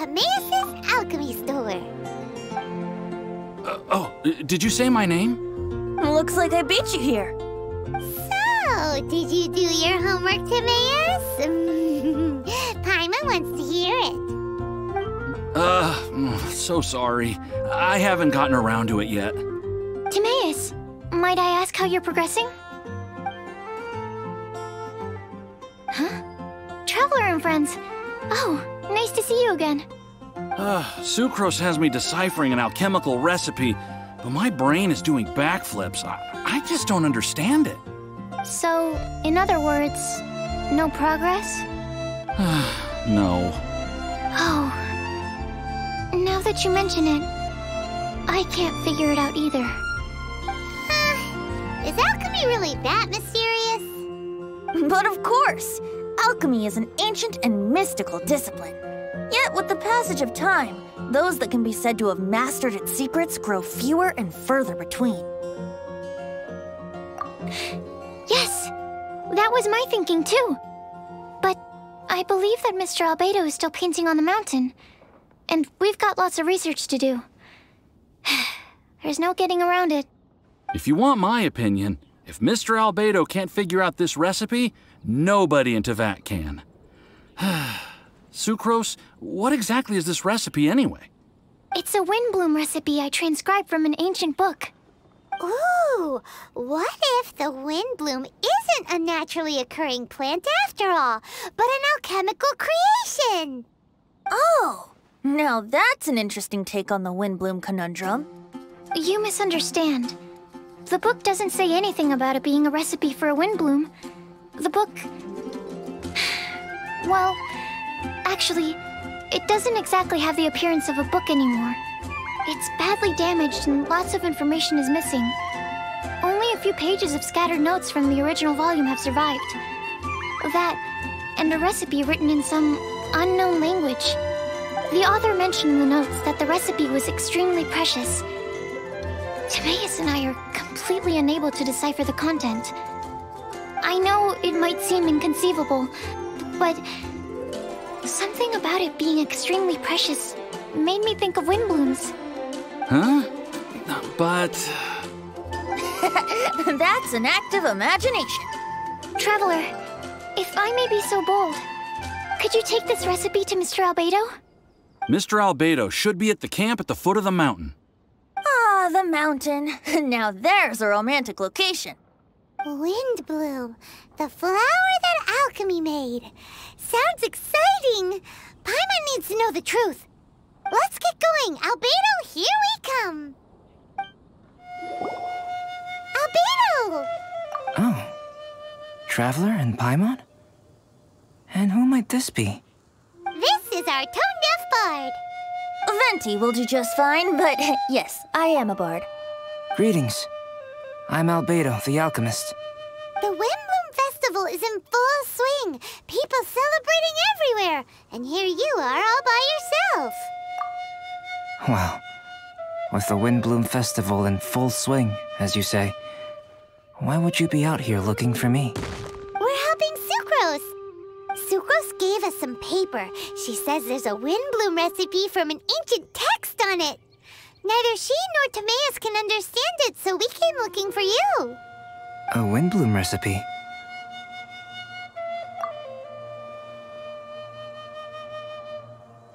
Timaeus' alchemy store. Did you say my name? Looks like I beat you here. So, did you do your homework, Timaeus? Paimon wants to hear it. So sorry. I haven't gotten around to it yet. Timaeus, might I ask how you're progressing? Huh? Traveler and friends. Oh, nice to see you again. Sucrose has me deciphering an alchemical recipe, but my brain is doing backflips. I just don't understand it. So, in other words, no progress? No. Oh. Now that you mention it, I can't figure it out either. Is alchemy really that mysterious? But of course! Alchemy is an ancient and mystical discipline. Yet, with the passage of time, those that can be said to have mastered its secrets grow fewer and further between. Yes, that was my thinking too. But I believe that Mr. Albedo is still painting on the mountain. And we've got lots of research to do. There's no getting around it. If you want my opinion, if Mr. Albedo can't figure out this recipe, nobody in Teyvat can. Sucrose, what exactly is this recipe anyway? It's a Windblume recipe I transcribed from an ancient book. Ooh, what if the Windblume isn't a naturally occurring plant after all, but an alchemical creation? Oh, now that's an interesting take on the Windblume conundrum. You misunderstand. The book doesn't say anything about it being a recipe for a Windblume. The book... Well, actually, it doesn't exactly have the appearance of a book anymore. It's badly damaged and lots of information is missing. Only a few pages of scattered notes from the original volume have survived. That, and a recipe written in some unknown language. The author mentioned in the notes that the recipe was extremely precious. Timaeus and I are completely unable to decipher the content. I know it might seem inconceivable, but something about it being extremely precious made me think of Windblooms. Huh? But... That's an active imagination. Traveler, if I may be so bold, could you take this recipe to Mr. Albedo? Mr. Albedo should be at the camp at the foot of the mountain. Ah, the mountain. Now there's a romantic location. Windblume, the flower that alchemy made. Sounds exciting. Paimon needs to know the truth. Let's get going. Albedo, here we come. Albedo! Oh. Traveler and Paimon? And who might this be? This is our tone-deaf bard. Venti will do just fine, but yes, I am a bard. Greetings. I'm Albedo, the alchemist. The Windblume Festival is in full swing. People celebrating everywhere. And here you are all by yourself. Well, with the Windblume Festival in full swing, as you say, why would you be out here looking for me? We're helping Sucrose. Sucrose gave us some paper. She says there's a Windblume recipe from an ancient text on it. Neither she nor Timaeus can understand it, so we came looking for you. A Windblume recipe?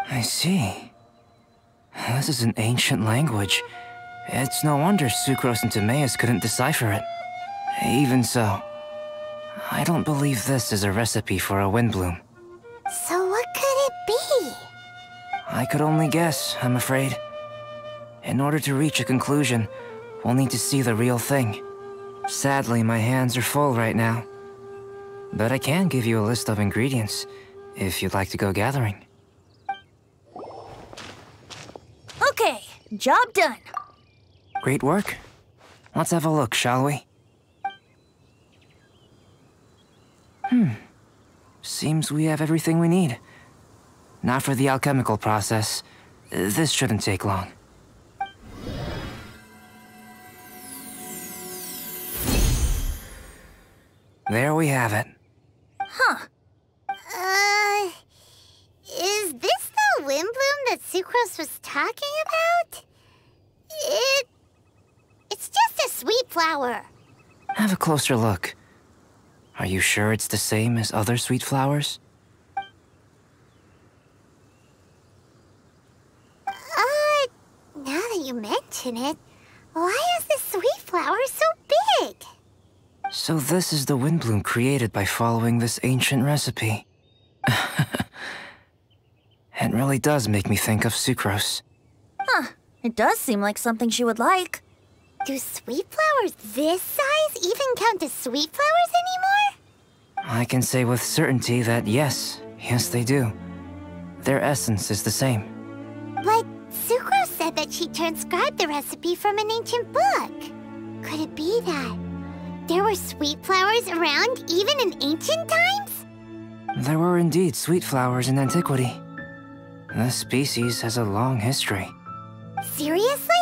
I see. This is an ancient language. It's no wonder Sucrose and Timaeus couldn't decipher it. Even so, I don't believe this is a recipe for a Windblume. So what could it be? I could only guess, I'm afraid. In order to reach a conclusion, we'll need to see the real thing. Sadly, my hands are full right now. But I can give you a list of ingredients, if you'd like to go gathering. Okay, job done. Great work. Let's have a look, shall we? Seems we have everything we need. Not for the alchemical process. This shouldn't take long. There we have it. Huh. Is this the Windblume Sucrose was talking about? It's just a sweet flower. Have a closer look. Are you sure it's the same as other sweet flowers? Now that you mention it, why is this sweet flower so big? So this is the Windblume created by following this ancient recipe. It really does make me think of Sucrose. Huh. It does seem like something she would like. Do sweet flowers this size even count as sweet flowers anymore? I can say with certainty that yes they do. Their essence is the same. But Sucrose said that she transcribed the recipe from an ancient book. Could it be that there were sweet flowers around even in ancient times? There were indeed sweet flowers in antiquity. This species has a long history. Seriously?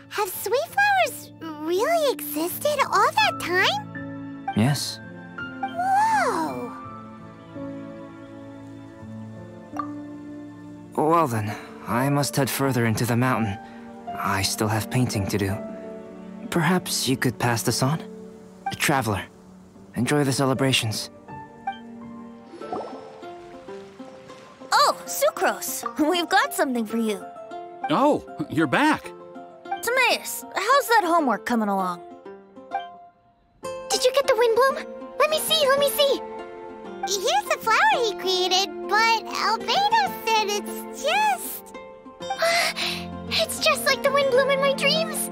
Have sweet flowers really existed all that time? Yes. Whoa! Well then, I must head further into the mountain. I still have painting to do. Perhaps you could pass this on? Traveler, enjoy the celebrations. Oh, Sucrose! We've got something for you. Oh, you're back. Timaeus, how's that homework coming along? Did you get the Windblume? Let me see, let me see. Here's the flower he created, but Albedo said it's just... It's just like the Windblume in my dreams.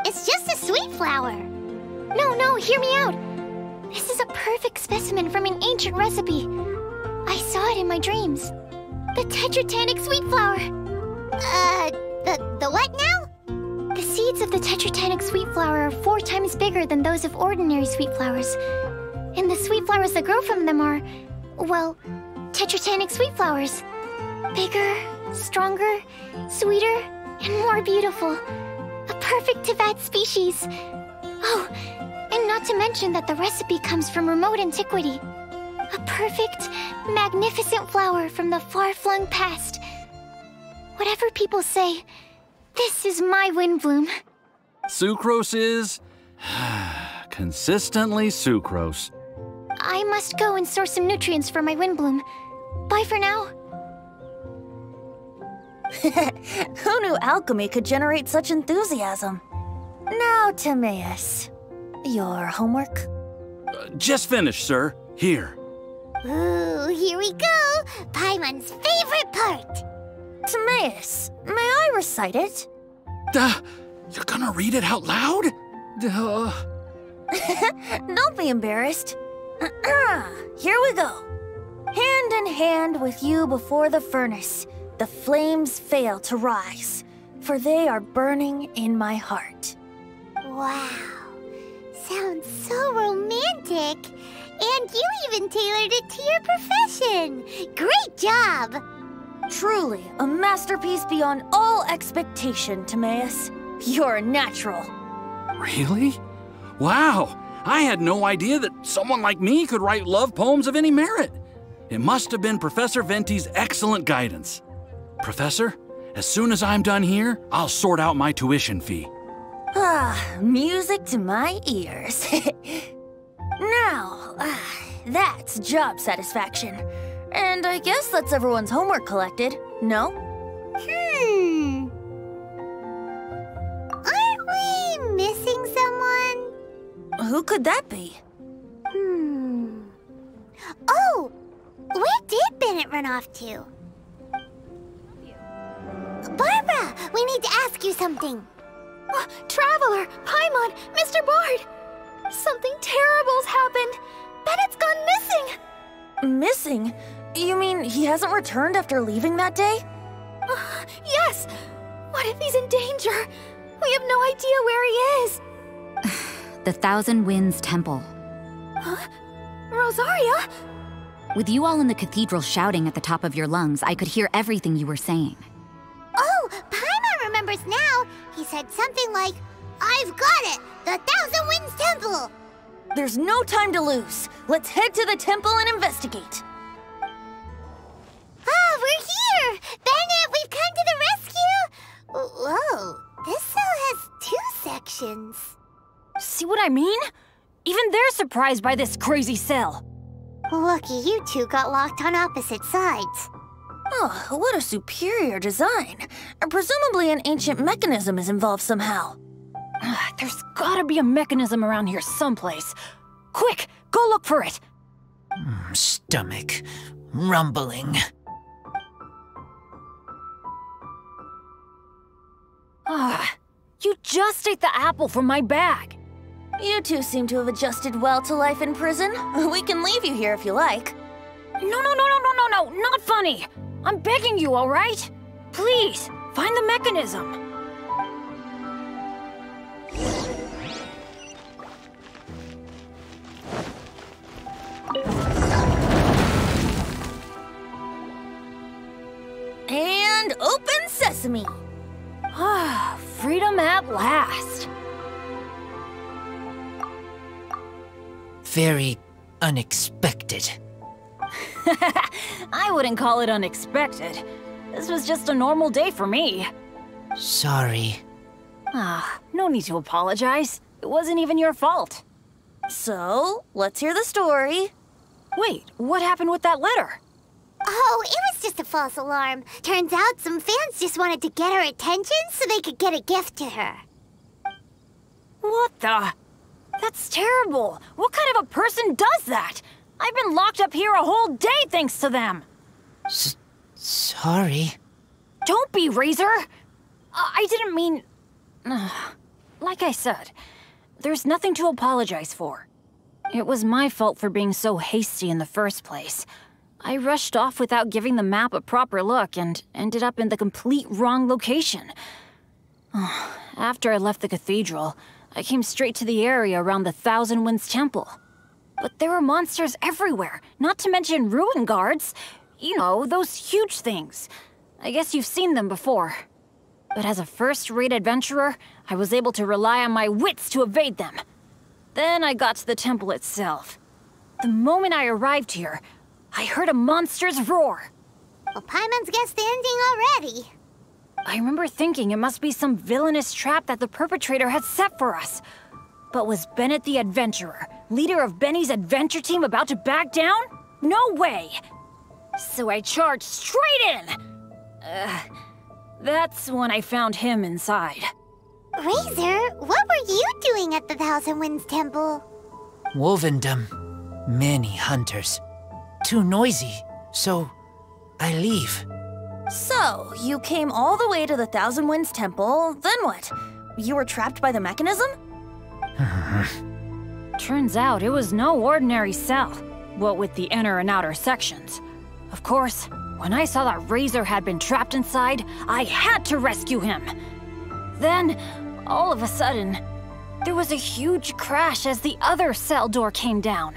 It's just a sweet flower. No, hear me out. This is a perfect specimen from an ancient recipe. I saw it in my dreams. The Tetratanic sweet flower. The what now? The seeds of the Tetratanic sweet flower are 4 times bigger than those of ordinary sweet flowers. And the sweet flowers that grow from them are, well, Tetratanic sweet flowers. Bigger, stronger, sweeter, and more beautiful. A perfect Tivat species. Oh, and not to mention that the recipe comes from remote antiquity. A perfect, magnificent flower from the far-flung past. Whatever people say, this is my Windblume. Sucrose is... consistently Sucrose. I must go and source some nutrients for my Windblume. Bye for now. Who knew alchemy could generate such enthusiasm? Now, Timaeus, your homework? Just finished, sir. Here. Ooh, here we go! Paimon's favorite part! Timaeus, may I recite it? You're gonna read it out loud? Don't be embarrassed. Here we go. Hand in hand with you before the furnace, the flames fail to rise, for they are burning in my heart. Wow. Sounds so romantic. And you even tailored it to your profession. Great job! Truly, a masterpiece beyond all expectation, Timaeus. You're a natural. Really? Wow! I had no idea that someone like me could write love poems of any merit. It must have been Professor Venti's excellent guidance. Professor, as soon as I'm done here, I'll sort out my tuition fee. Music to my ears. Now, that's job satisfaction. And I guess that's everyone's homework collected, no? Aren't we missing someone? Who could that be? Oh! Where did Bennett run off to? Barbara! We need to ask you something. Traveler, Paimon, Mr. Bard! Something terrible's happened. Bennett's gone missing. Missing? You mean he hasn't returned after leaving that day? Yes. What if he's in danger? We have no idea where he is. The Thousand Winds Temple. Huh? Rosaria? With you all in the cathedral shouting at the top of your lungs, I could hear everything you were saying. Oh, Paimon remembers now. He said something like, "I've got it! The Thousand Winds Temple!" There's no time to lose. Let's head to the temple and investigate. Ah, we're here! Bennett, we've come to the rescue! questions. See what I mean? Even they're surprised by this crazy cell. Lucky you two got locked on opposite sides. Oh, what a superior design. And presumably an ancient mechanism is involved somehow. There's gotta be a mechanism around here someplace. Quick, go look for it. Stomach rumbling. You just ate the apple from my bag. You two seem to have adjusted well to life in prison. We can leave you here if you like. No, not funny. I'm begging you, all right? Please, find the mechanism. And open sesame. Freedom at last. Very unexpected. I wouldn't call it unexpected. This was just a normal day for me. Sorry. No need to apologize. It wasn't even your fault. So, let's hear the story. Wait, what happened with that letter? Oh, it was just a false alarm. Turns out some fans just wanted to get her attention so they could get a gift to her. What the? That's terrible. What kind of a person does that? I've been locked up here a whole day thanks to them. Sorry. Don't be, Razor. I didn't mean... Like I said, there's nothing to apologize for. It was my fault for being so hasty in the first place. I rushed off without giving the map a proper look and ended up in the complete wrong location. After I left the cathedral, I came straight to the area around the Thousand Winds Temple. But there were monsters everywhere, not to mention ruin guards. You know, those huge things. I guess you've seen them before. But as a first-rate adventurer, I was able to rely on my wits to evade them. Then I got to the temple itself. The moment I arrived here, I heard a monster's roar. Well, Paimon's guessed the ending already. I remember thinking it must be some villainous trap that the perpetrator had set for us. But was Bennett the adventurer, leader of Benny's adventure team, about to back down? No way! So I charged straight in! That's when I found him inside. Razor, what were you doing at the Thousand Winds Temple? Wovendom. Many hunters. Too noisy, so I leave. So, you came all the way to the Thousand Winds Temple, then what? You were trapped by the mechanism? Turns out it was no ordinary cell, what with the inner and outer sections. Of course, when I saw that Razor had been trapped inside, I had to rescue him. Then, all of a sudden, there was a huge crash as the other cell door came down.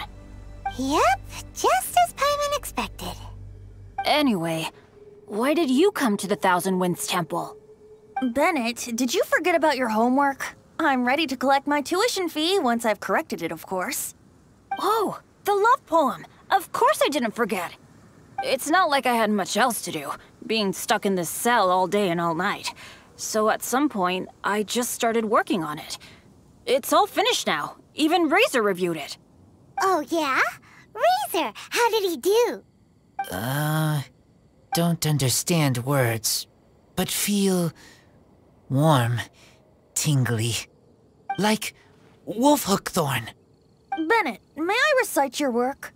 Yep, just as Paimon expected. Anyway, why did you come to the Thousand Winds Temple? Bennett, did you forget about your homework? I'm ready to collect my tuition fee once I've corrected it, of course. Oh, the love poem. Of course I didn't forget. It's not like I had much else to do, being stuck in this cell all day and all night. So at some point, I just started working on it. It's all finished now. Even Razor reviewed it. Oh, yeah? Razor, how did he do? Don't understand words, but feel warm, tingly, like wolfhook thorn. Bennett, may I recite your work?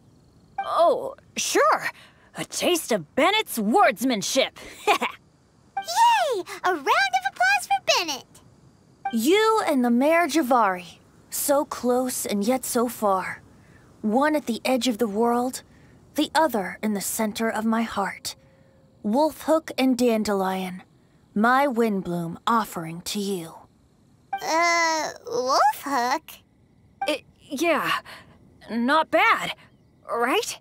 Oh, sure. A taste of Bennett's wordsmanship. Yay! A round of applause for Bennett. You and the Mare Javari, so close and yet so far. One at the edge of the world, the other in the center of my heart. Wolfhook and Dandelion, my Windblume offering to you. Wolfhook? Yeah, not bad, right?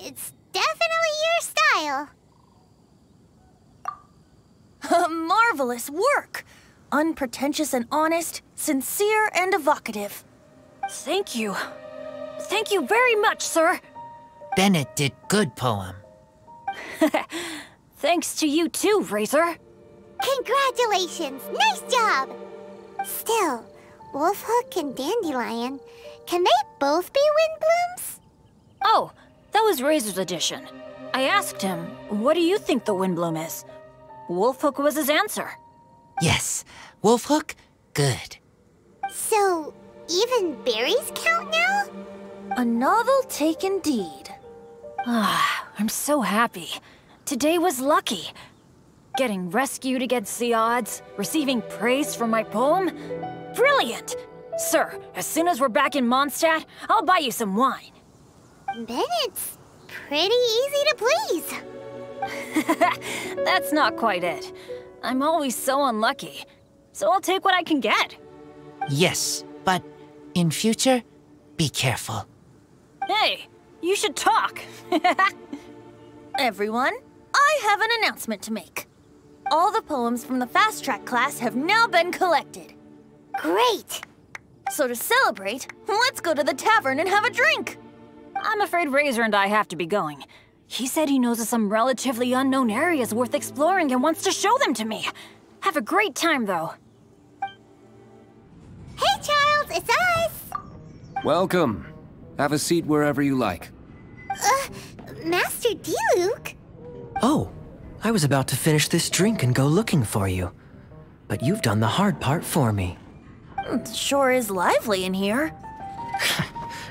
It's definitely your style. Marvelous work! Unpretentious and honest, sincere and evocative. Thank you. Thank you very much, sir. Bennett did good poem. Thanks to you too, Razor. Congratulations! Nice job! Still, Wolfhook and Dandelion, can they both be Windblooms? Oh, that was Razor's edition. I asked him, what do you think the Windblume is? Wolfhook was his answer. Yes, Wolfhook, good. So, even berries count now? A novel take indeed. Ah, I'm so happy. Today was lucky. Getting rescued against the odds, receiving praise for my poem. Brilliant! Sir, as soon as we're back in Mondstadt, I'll buy you some wine. Bennett's pretty easy to please. That's not quite it. I'm always so unlucky, so I'll take what I can get. Yes, but in future, be careful. Hey, you should talk. Everyone, I have an announcement to make. All the poems from the Fast Track class have now been collected. Great! So to celebrate, let's go to the tavern and have a drink. I'm afraid Razor and I have to be going. He said he knows of some relatively unknown areas worth exploring and wants to show them to me. Have a great time, though. Hey, Charles, it's us! Welcome. Have a seat wherever you like. Master D-Luke? Oh, I was about to finish this drink and go looking for you. But you've done the hard part for me. Sure is lively in here.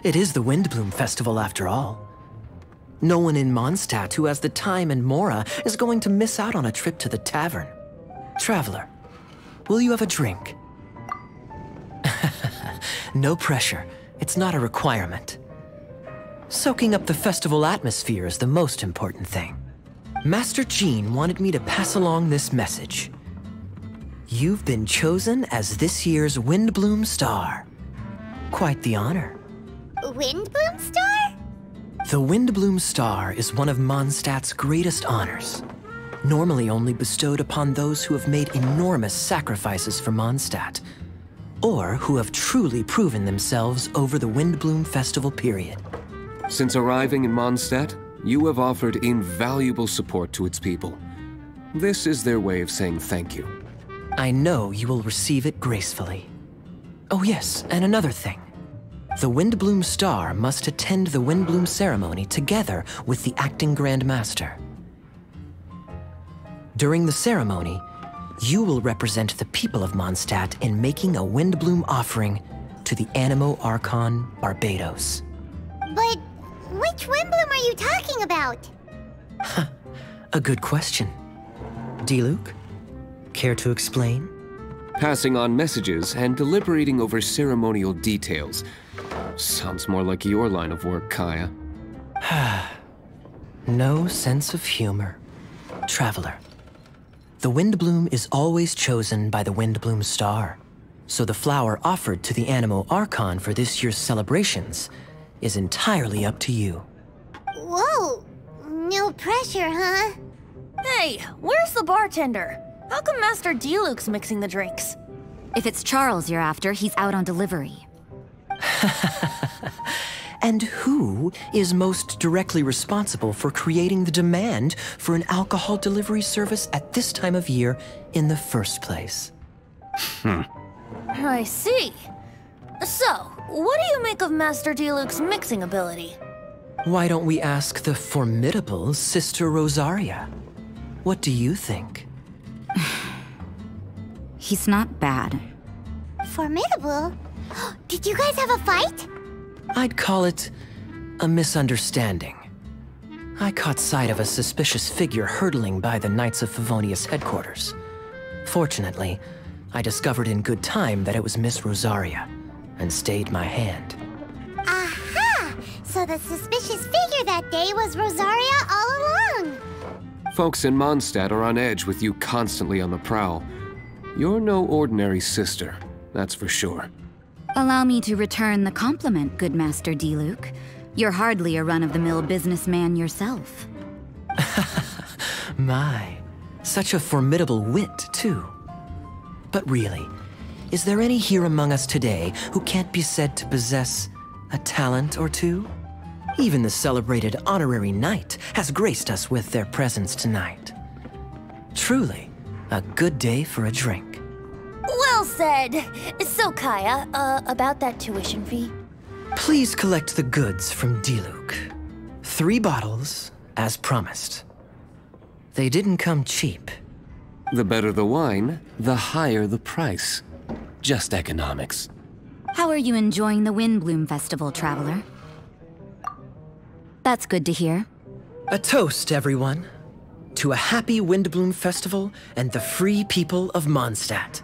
It is the Windblume Festival after all. No one in Mondstadt who has the time and mora is going to miss out on a trip to the tavern. Traveler, will you have a drink? No pressure. It's not a requirement. Soaking up the festival atmosphere is the most important thing. Master Jean wanted me to pass along this message. You've been chosen as this year's Windblume Star. Quite the honor. Windblume Star? The Windblume Star is one of Mondstadt's greatest honors. Normally only bestowed upon those who have made enormous sacrifices for Mondstadt, or who have truly proven themselves over the Windblume Festival period. Since arriving in Mondstadt, you have offered invaluable support to its people. This is their way of saying thank you. I know you will receive it gracefully. Oh yes, and another thing. The Windblume Star must attend the Windblume ceremony together with the acting Grand Master. During the ceremony, you will represent the people of Mondstadt in making a Windblume offering to the Animo Archon Barbados. But which Windblume are you talking about? A good question. D-Luke, care to explain? Passing on messages and deliberating over ceremonial details. Sounds more like your line of work, Kaya. No sense of humor. Traveler, the Windblume is always chosen by the Windblume Star, so the flower offered to the Animo Archon for this year's celebrations is entirely up to you. Whoa, no pressure, huh? Hey, where's the bartender? How come Master D-Luke's mixing the drinks? If it's Charles you're after, he's out on delivery. And who is most directly responsible for creating the demand for an alcohol delivery service at this time of year in the first place? I see. So, what do you make of Master D-Luke's mixing ability? Why don't we ask the formidable Sister Rosaria? What do you think? He's not bad. Formidable? Did you guys have a fight? I'd call it a misunderstanding. I caught sight of a suspicious figure hurtling by the Knights of Favonius headquarters. Fortunately, I discovered in good time that it was Miss Rosaria, and stayed my hand. Aha! So the suspicious figure that day was Rosaria all along! Folks in Mondstadt are on edge with you constantly on the prowl. You're no ordinary sister, that's for sure. Allow me to return the compliment, good Master D-Luke. You're hardly a run-of-the-mill businessman yourself. My, such a formidable wit, too. But really, is there any here among us today who can't be said to possess a talent or two? Even the celebrated honorary knight has graced us with their presence tonight. Truly, a good day for a drink. Well, Well said. So, Kaya, about that tuition fee? Please collect the goods from Diluc. 3 bottles, as promised. They didn't come cheap. The better the wine, the higher the price. Just economics. How are you enjoying the Windblume Festival, Traveler? That's good to hear. A toast, everyone, to a happy Windblume Festival and the free people of Mondstadt.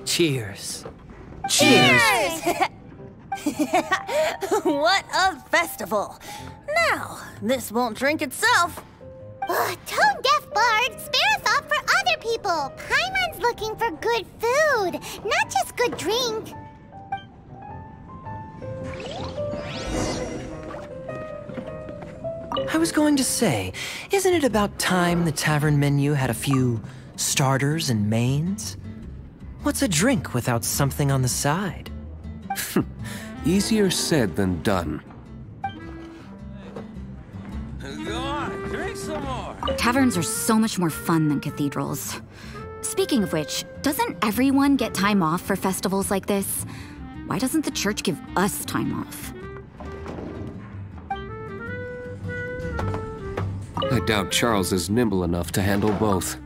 Cheers. Cheers! What a festival! Now, this won't drink itself. Tone-deaf bard, spare a thought for other people. Paimon's looking for good food, not just good drink. I was going to say, isn't it about time the tavern menu had a few starters and mains? What's a drink without something on the side? Easier said than done. Go on, drink some more. Taverns are so much more fun than cathedrals. Speaking of which, doesn't everyone get time off for festivals like this? Why doesn't the church give us time off? I doubt Charles is nimble enough to handle both.